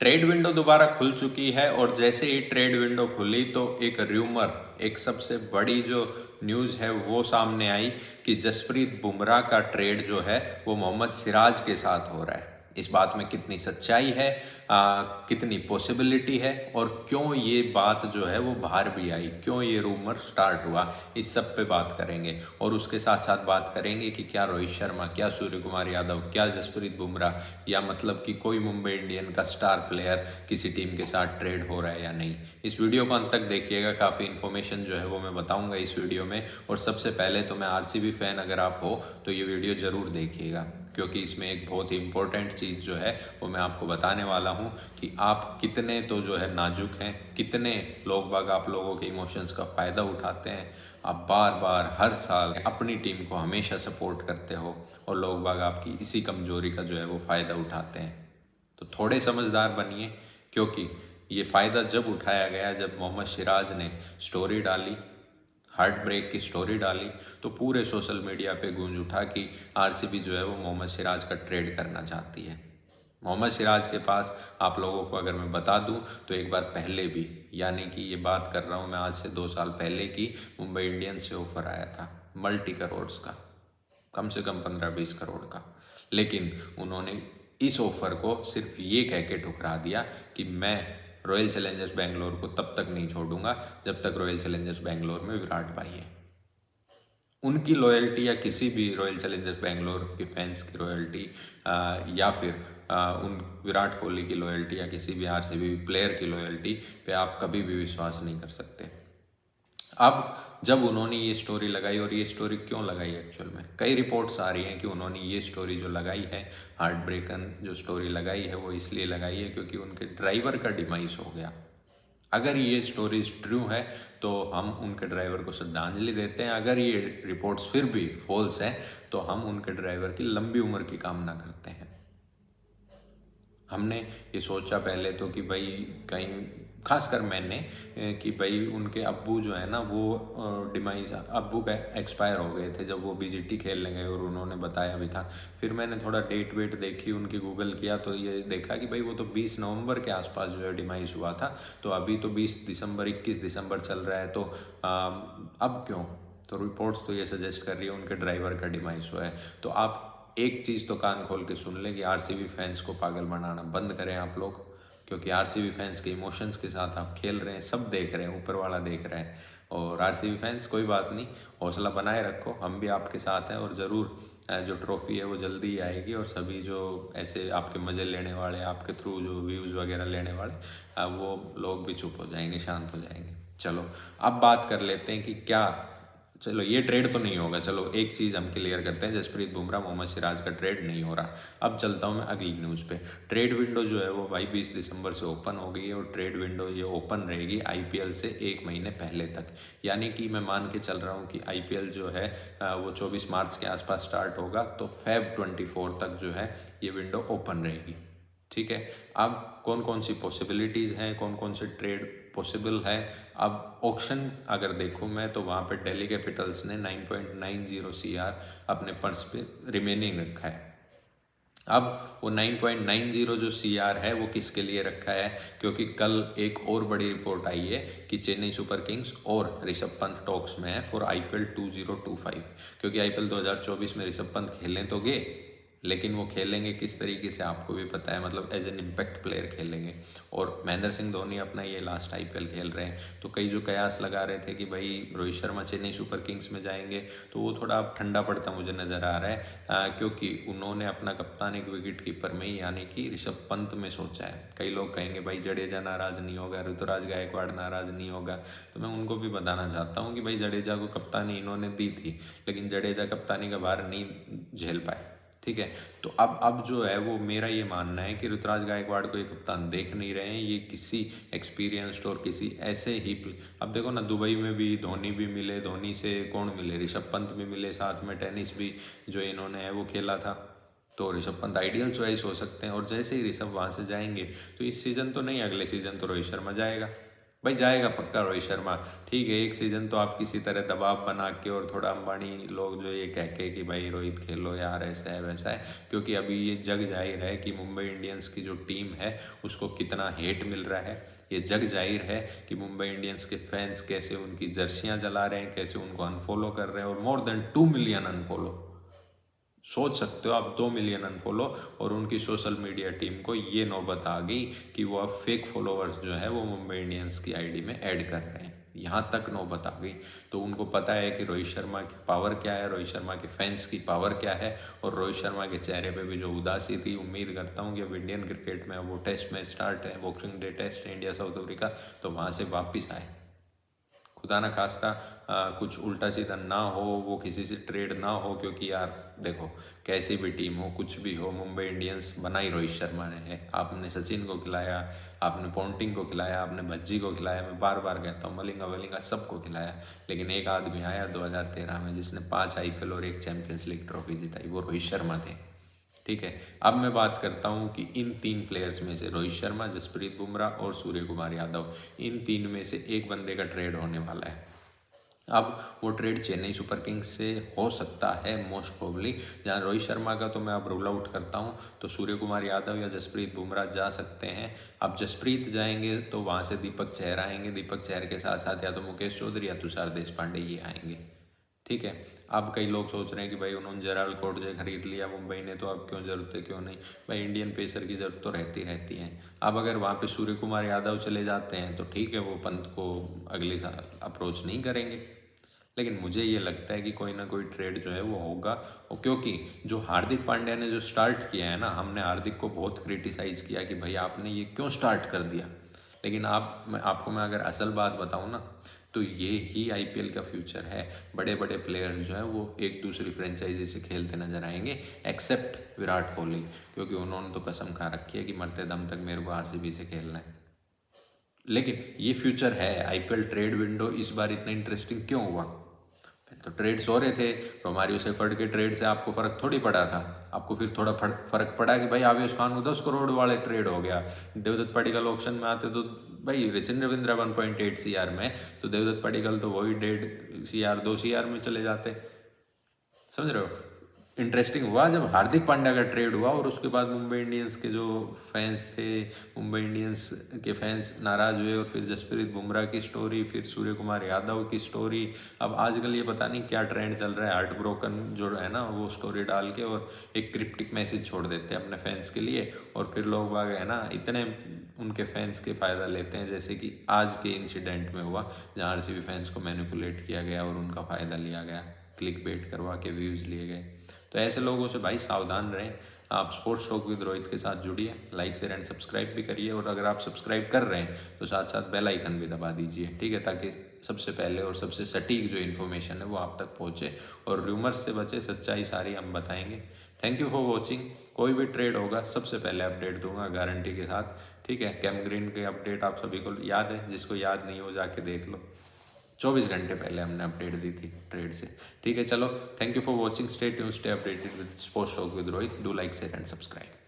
Trade window दोबारा खुल चुकी है और जैसे ही ट्रेड विंडो खुली तो एक र्यूमर, एक सबसे बड़ी जो न्यूज़ है वो सामने आई कि जसप्रीत बुमराह का ट्रेड जो है वो मोहम्मद सिराज के साथ हो रहा है। इस बात में कितनी सच्चाई है, कितनी पॉसिबिलिटी है और क्यों ये बात जो है वो बाहर भी आई, क्यों ये रूमर स्टार्ट हुआ, इस सब पे बात करेंगे। और उसके साथ साथ बात करेंगे कि क्या रोहित शर्मा, क्या सूर्य कुमार यादव, क्या जसप्रीत बुमराह या मतलब कि कोई मुंबई इंडियन का स्टार प्लेयर किसी टीम के साथ ट्रेड हो रहा है या नहीं। इस वीडियो को अंत तक देखिएगा, काफ़ी इन्फॉर्मेशन जो है वो मैं बताऊंगा इस वीडियो में। और सबसे पहले तो मैं आरसीबी फैन अगर आप हो तो ये वीडियो ज़रूर देखिएगा, क्योंकि इसमें एक बहुत ही इम्पोर्टेंट चीज़ जो है वो मैं आपको बताने वाला हूँ कि आप कितने तो जो है नाजुक हैं, कितने लोग बाग आप लोगों के इमोशंस का फ़ायदा उठाते हैं। आप बार बार हर साल अपनी टीम को हमेशा सपोर्ट करते हो और लोग बाग आपकी इसी कमजोरी का जो है वो फ़ायदा उठाते हैं। तो थोड़े समझदार बनिए, क्योंकि ये फ़ायदा जब उठाया गया, जब मोहम्मद सिराज ने स्टोरी डाली, हार्ट ब्रेक की स्टोरी डाली, तो पूरे सोशल मीडिया पे गूंज उठा कि आरसीबी जो है वो मोहम्मद सिराज का ट्रेड करना चाहती है। मोहम्मद सिराज के पास आप लोगों को अगर मैं बता दूं तो एक बार पहले भी, यानी कि ये बात कर रहा हूं मैं आज से 2 साल पहले की, मुंबई इंडियंस से ऑफर आया था मल्टी करोड़्स का, कम से कम 15-20 करोड़ का। लेकिन उन्होंने इस ऑफर को सिर्फ ये कह के ठुकरा दिया कि मैं रॉयल चैलेंजर्स बेंगलोर को तब तक नहीं छोड़ूंगा जब तक रॉयल चैलेंजर्स बेंगलोर में विराट भाई है। उनकी लॉयल्टी या किसी भी रॉयल चैलेंजर्स बेंगलोर के फैंस की रॉयल्टी या फिर उन विराट कोहली की लॉयल्टी या किसी भी आरसीबी प्लेयर की लॉयल्टी पे आप कभी भी विश्वास नहीं कर सकते। अब जब उन्होंने ये स्टोरी लगाई, और ये स्टोरी क्यों लगाई एक्चुअल में, कई रिपोर्ट्स आ रही हैं कि उन्होंने ये स्टोरी जो लगाई है, हार्ट ब्रेकन जो स्टोरी लगाई है, वो इसलिए लगाई है क्योंकि उनके ड्राइवर का डिमाइस हो गया। अगर ये स्टोरीज ट्रू है तो हम उनके ड्राइवर को श्रद्धांजलि देते हैं, अगर ये रिपोर्ट्स फिर भी फॉल्स हैं तो हम उनके ड्राइवर की लंबी उम्र की कामना करते हैं। हमने ये सोचा पहले तो कि भाई कहीं, खासकर मैंने, कि भाई उनके अब्बू जो है ना वो डिमाइज, अब्बू का एक्सपायर हो गए थे जब वो बीजीटी खेलने गए, और उन्होंने बताया भी था। फिर मैंने थोड़ा डेट वेट देखी, उनकी गूगल किया तो ये देखा कि भाई वो तो 20 नवंबर के आसपास जो है डिमाइज हुआ था, तो अभी तो 20 दिसंबर 21 दिसंबर चल रहा है, तो अब क्यों? तो रिपोर्ट्स तो ये सजेस्ट कर रही है उनके ड्राइवर का डिमाइज हुआ है। तो आप एक चीज़ तो कान खोल के सुन लें कि आरसीबी फैंस को पागल बनाना बंद करें आप लोग, क्योंकि आरसीबी फैंस के इमोशंस के साथ आप खेल रहे हैं, सब देख रहे हैं, ऊपर वाला देख रहा है। और आरसीबी फैंस कोई बात नहीं, हौसला बनाए रखो, हम भी आपके साथ हैं, और ज़रूर जो ट्रॉफी है वो जल्दी ही आएगी, और सभी जो ऐसे आपके मज़े लेने वाले, आपके थ्रू जो व्यूज़ वगैरह लेने वाले, वो लोग भी चुप हो जाएंगे, शांत हो जाएंगे। चलो अब बात कर लेते हैं कि क्या, चलो ये ट्रेड तो नहीं होगा, चलो एक चीज़ हम क्लियर करते हैं, जसप्रीत बुमराह मोहम्मद सिराज का ट्रेड नहीं हो रहा। अब चलता हूँ मैं अगली न्यूज़ पे। ट्रेड विंडो जो है वो भाई 20 दिसंबर से ओपन हो गई है, और ट्रेड विंडो ये ओपन रहेगी आईपीएल से 1 महीने पहले तक। यानी कि मैं मान के चल रहा हूँ कि आईपीएल जो है वो 24 मार्च के आसपास स्टार्ट होगा, तो Feb 24 तक जो है ये विंडो ओपन रहेगी। ठीक है, अब कौन कौन सी पॉसिबिलिटीज़ हैं, कौन कौन से ट्रेड पॉसिबल है। अब ऑक्शन अगर देखूं मैं तो वहाँ पे दिल्ली कैपिटल्स ने 9.90 CR अपने पर्स पे रिमेनिंग रखा है। अब वो 9.90 जो CR है वो किसके लिए रखा है, क्योंकि कल एक और बड़ी रिपोर्ट आई है कि चेन्नई सुपर किंग्स और ऋषभ पंत टॉक्स में है फॉर आईपीएल 2025, क्योंकि आईपीएल 2024 में ऋषभ पंत खेलने तो गए, लेकिन वो खेलेंगे किस तरीके से आपको भी पता है, मतलब एज एन इम्पैक्ट प्लेयर खेलेंगे। और महेंद्र सिंह धोनी अपना ये लास्ट आईपीएल खेल रहे हैं, तो कई जो कयास लगा रहे थे कि भाई रोहित शर्मा चेन्नई सुपर किंग्स में जाएंगे, तो वो थोड़ा अब ठंडा पड़ता मुझे नज़र आ रहा है, क्योंकि उन्होंने अपना कप्तान एक विकेट कीपर में ही यानी कि ऋषभ पंत में सोचा है। कई लोग कहेंगे भाई जडेजा नाराज़ नहीं होगा, ऋतुराज गायकवाड़ नाराज़ नहीं होगा, तो मैं उनको भी बताना चाहता हूँ कि भाई जडेजा को कप्तानी इन्होंने दी थी, लेकिन जडेजा कप्तानी का भार नहीं झेल पाए। ठीक है, तो अब जो है वो मेरा ये मानना है कि ऋतुराज गायकवाड़ को ये कप्तान देख नहीं रहे हैं, ये किसी एक्सपीरियंस्ड और किसी ऐसे ही अब देखो ना, दुबई में भी धोनी भी मिले, धोनी से कौन मिले, ऋषभ पंत भी मिले, साथ में टेनिस भी जो इन्होंने है वो खेला था, तो ऋषभ पंत आइडियल चॉइस हो सकते हैं। और जैसे ही ऋषभ वहाँ से जाएंगे तो इस सीज़न तो नहीं, अगले सीज़न तो रोहित शर्मा जाएगा, भाई जाएगा पक्का रोहित शर्मा। ठीक है, एक सीजन तो आप किसी तरह दबाव बना के और थोड़ा अंबानी लोग जो ये कह के कि भाई रोहित खेलो यार, ऐसा है वैसा है, क्योंकि अभी ये जग जाहिर है कि मुंबई इंडियंस की जो टीम है उसको कितना हेट मिल रहा है। ये जग जाहिर है कि मुंबई इंडियंस के फैंस कैसे उनकी जर्सियां जला रहे हैं, कैसे उनको अनफॉलो कर रहे हैं, और मोर देन 2 मिलियन अनफॉलो। सोच सकते हो आप, 2 मिलियन अनफॉलो, और उनकी सोशल मीडिया टीम को ये नौबत आ गई कि वो अब फेक फॉलोअर्स जो है वो मुंबई इंडियंस की आईडी में ऐड कर रहे हैं, यहाँ तक नौबत आ गई। तो उनको पता है कि रोहित शर्मा की पावर क्या है, रोहित शर्मा के फैंस की पावर क्या है, और रोहित शर्मा के चेहरे पे भी जो उदासी थी, उम्मीद करता हूँ कि अब इंडियन क्रिकेट में वो टेस्ट मैच स्टार्ट है, boxing day test India South Africa, तो वहाँ से वापस आए। खुदा ना खास्ता कुछ उल्टा सीधा ना हो, वो किसी से ट्रेड ना हो, क्योंकि यार देखो कैसी भी टीम हो, कुछ भी हो, मुंबई इंडियंस बनाई रोहित शर्मा ने है। आपने सचिन को खिलाया, आपने पोंटिंग को खिलाया, आपने भज्जी को खिलाया, मैं बार बार कहता हूँ मलिंगा वलिंगा सबको खिलाया, लेकिन एक आदमी आया 2013 में जिसने 5 IPL और 1 चैंपियंस लीग ट्रॉफी जिताई, वो रोहित शर्मा थे। ठीक है, अब मैं बात करता हूं कि इन 3 प्लेयर्स में से रोहित शर्मा, जसप्रीत बुमराह और सूर्य कुमार यादव, इन 3 में से एक बंदे का ट्रेड होने वाला है। अब वो ट्रेड चेन्नई सुपर किंग्स से हो सकता है मोस्ट प्रोबेबली। जहाँ रोहित शर्मा का तो मैं अब रूल आउट करता हूँ, तो सूर्य कुमार यादव या जसप्रीत बुमराह जा सकते हैं। अब जसप्रीत जाएंगे तो वहाँ से दीपक चहर आएंगे, दीपक चहर के साथ साथ या तो मुकेश चौधरी या तुषार देशपांडे ये आएंगे। ठीक है, अब कई लोग सोच रहे हैं कि भाई उन्होंने जेराल्ड कोटजे खरीद लिया मुंबई ने, तो अब क्यों जरूरत है, क्यों नहीं। भाई इंडियन पेसर की जरूरत तो रहती है। अब अगर वहाँ पे सूर्य कुमार यादव चले जाते हैं तो ठीक है, वो पंत को अगले साल अप्रोच नहीं करेंगे, लेकिन मुझे ये लगता है कि कोई ना कोई ट्रेड जो है वो होगा। और क्योंकि जो हार्दिक पांड्या ने जो स्टार्ट किया है ना, हमने हार्दिक को बहुत क्रिटिसाइज किया कि भाई आपने ये क्यों स्टार्ट कर दिया, लेकिन आपको मैं अगर असल बात बताऊँ ना, तो ये ही IPL का फ्यूचर है। बड़े बड़े प्लेयर्स जो हैं वो एक दूसरी फ्रेंचाइजी से खेलते नजर आएंगे, एक्सेप्ट विराट कोहली, क्योंकि उन्होंने तो कसम खा रखी है कि मरते दम तक मेरे को RCB से खेलना है। लेकिन ये फ्यूचर है। IPL ट्रेड विंडो इस बार इतना इंटरेस्टिंग क्यों हुआ? तो ट्रेड्स हो रहे थे, रोमारियो सेफर्ड के ट्रेड से आपको फर्क थोड़ी पड़ा था। आपको फिर थोड़ा फर्क पड़ा कि भाई आवेश खान को 10 करोड़ वाले ट्रेड हो गया। देवदत्त पडिक्कल ऑक्शन में आते तो भाई सचिन रविंद्रा 1.8 CR में, तो देवदत्त पडिक्कल तो वही 1.5 CR 2 CR में चले जाते। समझ रहे हो? इंटरेस्टिंग हुआ जब हार्दिक पांड्या का ट्रेड हुआ, और उसके बाद मुंबई इंडियंस के जो फैंस थे, मुंबई इंडियंस के फैंस नाराज हुए, और फिर जसप्रीत बुमराह की स्टोरी, फिर सूर्य कुमार यादव की स्टोरी। अब आजकल ये पता नहीं क्या ट्रेंड चल रहा है, हार्ट ब्रोकन जो है ना, वो स्टोरी डाल के और एक क्रिप्टिक मैसेज छोड़ देते हैं अपने फैंस के लिए, और फिर लोग बाग है ना इतने उनके फैंस के फ़ायदा लेते हैं, जैसे कि आज के इंसिडेंट में हुआ जहाँ RCB फैंस को मैनिपुलेट किया गया और उनका फ़ायदा लिया गया, क्लिक बेट करवा के व्यूज़ लिए गए। तो ऐसे लोगों से भाई सावधान रहें। आप स्पोर्ट्स टॉक विद रोहित के साथ जुड़िए, लाइक शेयर एंड सब्सक्राइब भी करिए, और अगर आप सब्सक्राइब कर रहे हैं तो साथ साथ बेल आइकन भी दबा दीजिए, ठीक है, ताकि सबसे पहले और सबसे सटीक जो इन्फॉर्मेशन है वो आप तक पहुंचे, और रूमर्स से बचे, सच्चाई सारी हम बताएंगे। Thank you for watching. कोई भी ट्रेड होगा सबसे पहले अपडेट दूंगा गारंटी के साथ, ठीक है। कैम ग्रीन के अपडेट आप सभी को याद है, जिसको याद नहीं हो जाके देख लो, 24 घंटे पहले हमने अपडेट दी थी ट्रेड से, ठीक है। चलो, thank you for watching, stay tuned, stay updated with sports talk with Rohit. Do like share and subscribe.